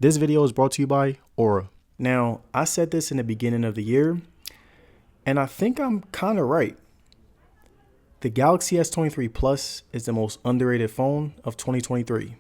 This video is brought to you by Aura. Now, I said this in the beginning of the year, and I think I'm kind of right. The Galaxy S23 Plus is the most underrated phone of 2023.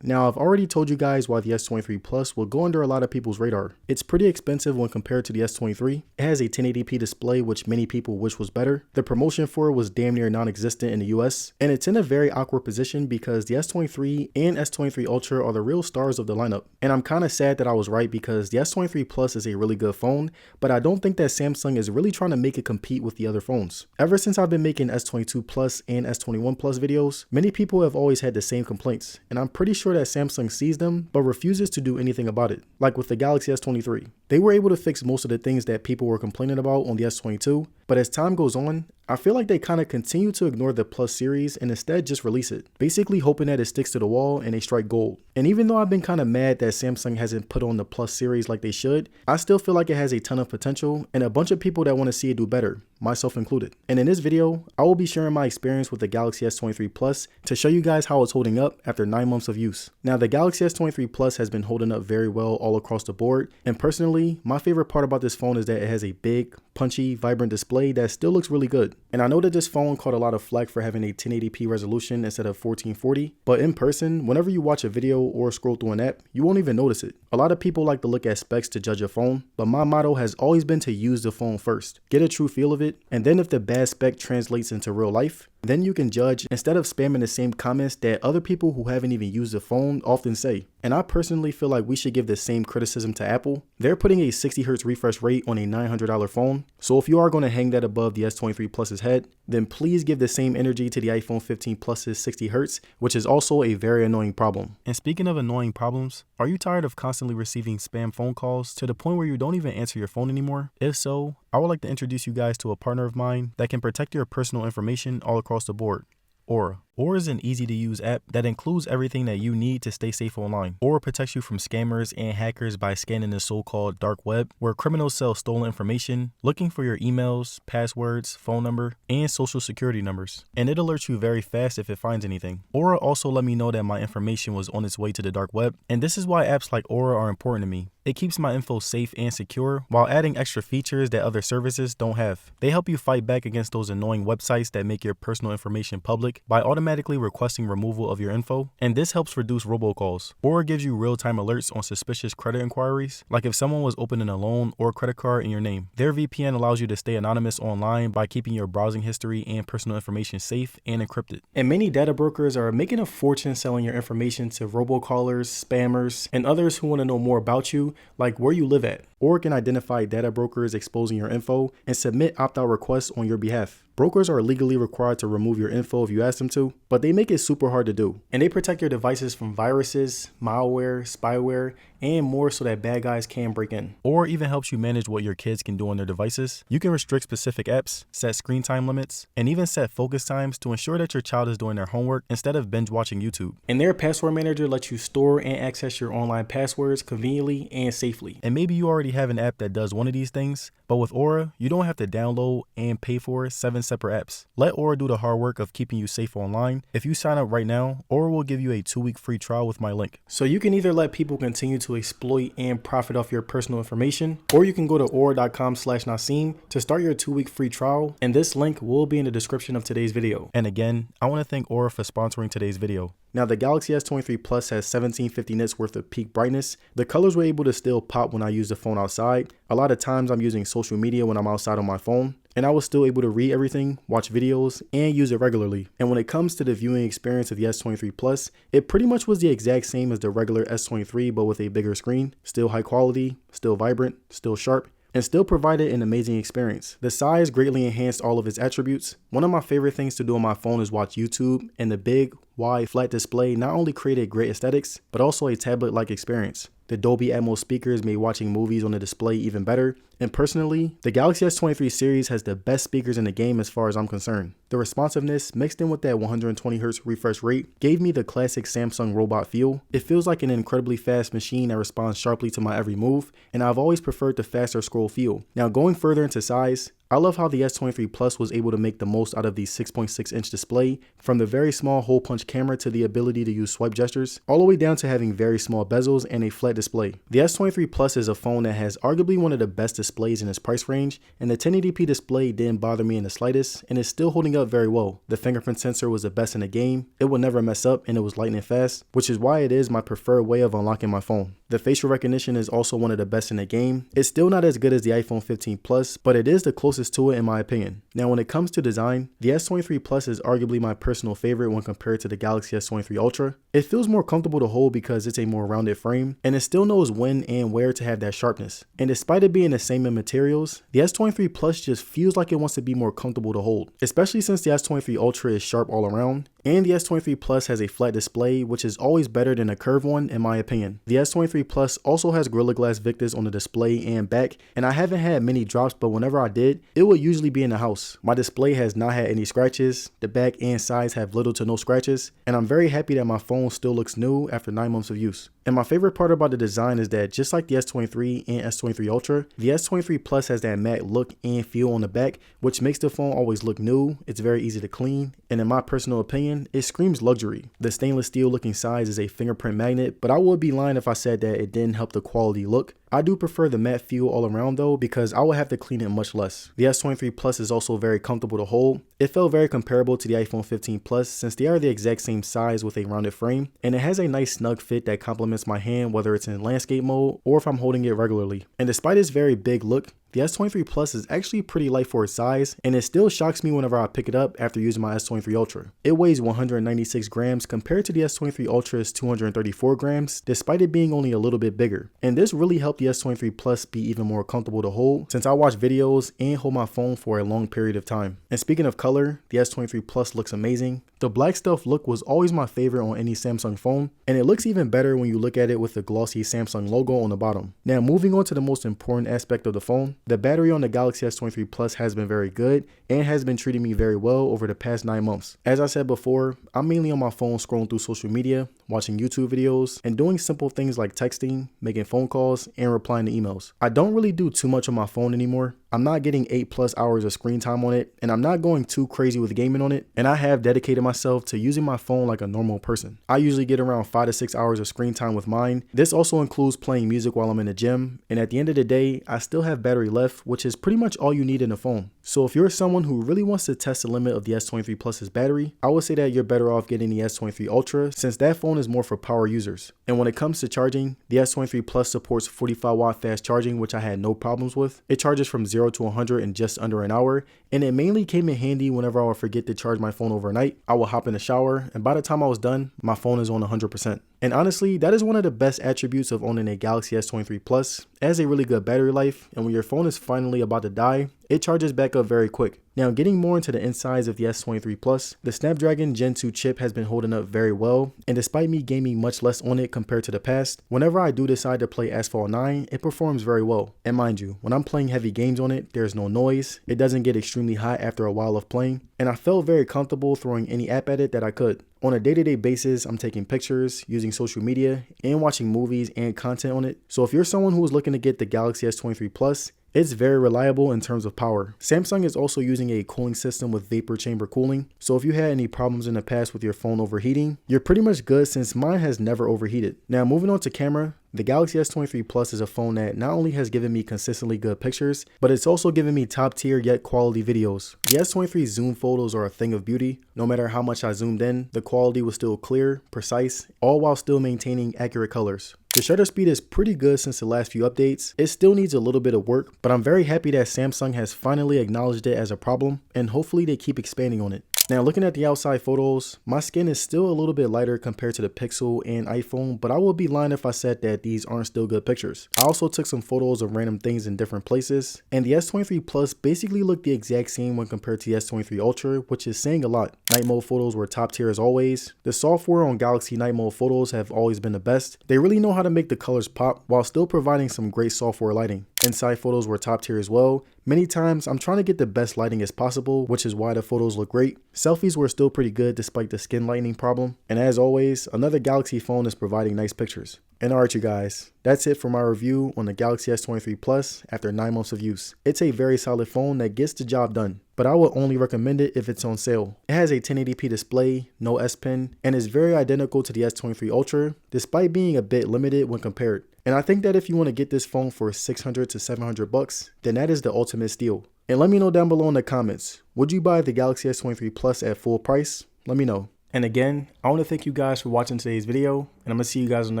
Now, I've already told you guys why the S23 Plus will go under a lot of people's radar. It's pretty expensive when compared to the S23. It has a 1080p display, which many people wish was better. The promotion for it was damn near non-existent in the US, and it's in a very awkward position because the S23 and S23 Ultra are the real stars of the lineup. And I'm kind of sad that I was right because the S23 Plus is a really good phone, but I don't think that Samsung is really trying to make it compete with the other phones. Ever since I've been making S22 Plus and S21 Plus videos, many people have always had the same complaints, and I'm pretty sure that Samsung sees them but refuses to do anything about it. Like with the Galaxy S23, they were able to fix most of the things that people were complaining about on the S22, but as time goes on, I feel like they kind of continue to ignore the Plus series and instead just release it, basically hoping that it sticks to the wall and they strike gold. And even though I've been kind of mad that Samsung hasn't put on the Plus series like they should, I still feel like it has a ton of potential and a bunch of people that want to see it do better, myself included. And in this video, I will be sharing my experience with the Galaxy S23 Plus to show you guys how it's holding up after 9 months of use. Now, the Galaxy S23 Plus has been holding up very well all across the board, and personally, my favorite part about this phone is that it has a big, punchy, vibrant display that still looks really good. And I know that this phone caught a lot of flack for having a 1080p resolution instead of 1440, but in person, whenever you watch a video or scroll through an app, you won't even notice it. A lot of people like to look at specs to judge a phone, but my motto has always been to use the phone first, get a true feel of it, and then if the bad spec translates into real life, then you can judge instead of spamming the same comments that other people who haven't even used the phone often say. And I personally feel like we should give the same criticism to Apple. They're putting a 60Hz refresh rate on a $900 phone, so if you are going to hang that above the S23 Plus's head, then please give the same energy to the iPhone 15 Plus's 60Hz, which is also a very annoying problem. And speaking of annoying problems, are you tired of constantly receiving spam phone calls to the point where you don't even answer your phone anymore? If so, I would like to introduce you guys to a partner of mine that can protect your personal information all across the board. Aura. Aura is an easy-to-use app that includes everything that you need to stay safe online. Aura protects you from scammers and hackers by scanning the so-called dark web, where criminals sell stolen information, looking for your emails, passwords, phone number, and social security numbers. And it alerts you very fast if it finds anything. Aura also let me know that my information was on its way to the dark web, and this is why apps like Aura are important to me. It keeps my info safe and secure while adding extra features that other services don't have. They help you fight back against those annoying websites that make your personal information public by automatically requesting removal of your info, and this helps reduce robocalls. Aura gives you real-time alerts on suspicious credit inquiries, like if someone was opening a loan or credit card in your name. Their VPN allows you to stay anonymous online by keeping your browsing history and personal information safe and encrypted. And many data brokers are making a fortune selling your information to robocallers, spammers, and others who want to know more about you, like where you live at. Aura can identify data brokers exposing your info and submit opt-out requests on your behalf. Brokers are legally required to remove your info if you ask them to, but they make it super hard to do. And they protect your devices from viruses, malware, spyware, and more so that bad guys can't break in. Or even helps you manage what your kids can do on their devices. You can restrict specific apps, set screen time limits, and even set focus times to ensure that your child is doing their homework instead of binge watching YouTube. And their password manager lets you store and access your online passwords conveniently and safely. And maybe you already have an app that does one of these things, but with Aura, you don't have to download and pay for 7 separate apps. Let Aura do the hard work of keeping you safe online. If you sign up right now, Aura will give you a 2-week free trial with my link. So you can either let people continue to exploit and profit off your personal information, or you can go to aura.com/Nasim to start your 2-week free trial, and this link will be in the description of today's video. And again, I want to thank Aura for sponsoring today's video. Now, the Galaxy S23 Plus has 1750 nits worth of peak brightness. The colors were able to still pop when I use the phone outside. A lot of times I'm using social media when I'm outside on my phone, and I was still able to read everything, watch videos, and use it regularly. And when it comes to the viewing experience of the S23 Plus, it pretty much was the exact same as the regular S23 but with a bigger screen. Still high quality, still vibrant, still sharp, and still provided an amazing experience. The size greatly enhanced all of its attributes. One of my favorite things to do on my phone is watch YouTube, and the big, wide, flat display not only created great aesthetics, but also a tablet-like experience. The Dolby Atmos speakers made watching movies on the display even better, and personally, the Galaxy S23 series has the best speakers in the game as far as I'm concerned. The responsiveness mixed in with that 120Hz refresh rate gave me the classic Samsung robot feel. It feels like an incredibly fast machine that responds sharply to my every move, and I've always preferred the faster scroll feel. Now, going further into size, I love how the S23 Plus was able to make the most out of the 6.6-inch display, from the very small hole punch camera to the ability to use swipe gestures, all the way down to having very small bezels and a flat display. The S23 Plus is a phone that has arguably one of the best displays in its price range, and the 1080p display didn't bother me in the slightest and is still holding up very well. The fingerprint sensor was the best in the game, it will never mess up, and it was lightning fast, which is why it is my preferred way of unlocking my phone. The facial recognition is also one of the best in the game. It's still not as good as the iPhone 15 Plus, but it is the closest to it in my opinion. Now when it comes to design, the S23 Plus is arguably my personal favorite when compared to the Galaxy S23 Ultra. It feels more comfortable to hold because it's a more rounded frame, and it still knows when and where to have that sharpness. And despite it being the same in materials, the S23 Plus just feels like it wants to be more comfortable to hold, especially since the S23 Ultra is sharp all around, and the S23 Plus has a flat display, which is always better than a curved one in my opinion. The S23 Plus also has Gorilla Glass Victus on the display and back, and I haven't had many drops, but whenever I did, it would usually be in the house. My display has not had any scratches, the back and sides have little to no scratches, and I'm very happy that my phone still looks new after 9 months of use. And my favorite part about the design is that just like the S23 and S23 Ultra, the S23 Plus has that matte look and feel on the back, which makes the phone always look new. It's very easy to clean, and in my personal opinion, it screams luxury. The stainless steel looking sides is a fingerprint magnet, but I would be lying if I said that it didn't help the quality look. I do prefer the matte feel all around though, because I would have to clean it much less. The S23 Plus is also very comfortable to hold. It felt very comparable to the iPhone 15 Plus since they are the exact same size with a rounded frame, and it has a nice snug fit that complements my hand whether it's in landscape mode or if I'm holding it regularly. And despite its very big look, the S23 Plus is actually pretty light for its size, and it still shocks me whenever I pick it up after using my S23 Ultra. It weighs 196 grams compared to the S23 Ultra's 234 grams, despite it being only a little bit bigger. And this really helped the S23 Plus be even more comfortable to hold, since I watch videos and hold my phone for a long period of time. And speaking of color, the S23 Plus looks amazing. The black stuff look was always my favorite on any Samsung phone, and it looks even better when you look at it with the glossy Samsung logo on the bottom. Now moving on to the most important aspect of the phone, the battery on the Galaxy S23 Plus has been very good and has been treating me very well over the past 9 months. As I said before, I'm mainly on my phone scrolling through social media, watching YouTube videos, and doing simple things like texting, making phone calls, and replying to emails. I don't really do too much on my phone anymore. I'm not getting 8+ hours of screen time on it, and I'm not going too crazy with gaming on it, and I have dedicated myself to using my phone like a normal person. I usually get around 5 to 6 hours of screen time with mine. This also includes playing music while I'm in the gym, and at the end of the day, I still have battery left, which is pretty much all you need in a phone. So if you're someone who really wants to test the limit of the S23 Plus's battery, I would say that you're better off getting the S23 Ultra, since that phone is more for power users. And when it comes to charging, the S23 Plus supports 45-watt fast charging, which I had no problems with. It charges from 0 to 100 in just under an hour, and it mainly came in handy whenever I would forget to charge my phone overnight. I would hop in the shower, and by the time I was done, my phone is on 100%. And honestly, that is one of the best attributes of owning a Galaxy S23 Plus. It has a really good battery life, and when your phone is finally about to die, it charges back up very quick. Now getting more into the insides of the S23 Plus, the Snapdragon Gen 2 chip has been holding up very well, and despite me gaming much less on it compared to the past, whenever I do decide to play Asphalt 9, it performs very well. And mind you, when I'm playing heavy games on it, there's no noise, it doesn't get extremely hot after a while of playing, and I felt very comfortable throwing any app at it that I could. On a day-to-day basis, I'm taking pictures, using social media, and watching movies and content on it. So if you're someone who is looking to get the Galaxy S23 Plus, it's very reliable in terms of power. Samsung is also using a cooling system with vapor chamber cooling, so if you had any problems in the past with your phone overheating, you're pretty much good since mine has never overheated. Now moving on to camera, the Galaxy S23 Plus is a phone that not only has given me consistently good pictures, but it's also given me top tier yet quality videos. The S23 zoom photos are a thing of beauty. No matter how much I zoomed in, the quality was still clear, precise, all while still maintaining accurate colors. The shutter speed is pretty good since the last few updates. It still needs a little bit of work, but I'm very happy that Samsung has finally acknowledged it as a problem, and hopefully they keep expanding on it. Now looking at the outside photos, my skin is still a little bit lighter compared to the Pixel and iPhone, but I would be lying if I said that these aren't still good pictures. I also took some photos of random things in different places, and the S23 Plus basically looked the exact same when compared to the S23 Ultra, which is saying a lot. Night mode photos were top tier as always. The software on Galaxy night mode photos have always been the best. They really know how to make the colors pop while still providing some great software lighting. Inside photos were top tier as well. Many times I'm trying to get the best lighting as possible, which is why the photos look great. Selfies were still pretty good despite the skin lightening problem. And as always, another Galaxy phone is providing nice pictures. And alright you guys, that's it for my review on the Galaxy S23 Plus after 9 months of use. It's a very solid phone that gets the job done, but I would only recommend it if it's on sale. It has a 1080p display, no S Pen, and is very identical to the S23 Ultra, despite being a bit limited when compared. And I think that if you want to get this phone for $600 to $700, then that is the ultimate steal. And let me know down below in the comments, would you buy the Galaxy S23 Plus at full price? Let me know. And again, I want to thank you guys for watching today's video, and I'm going to see you guys in the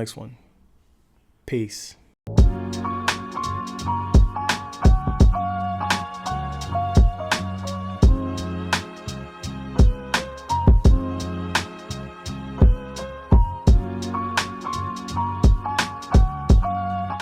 next one. Peace.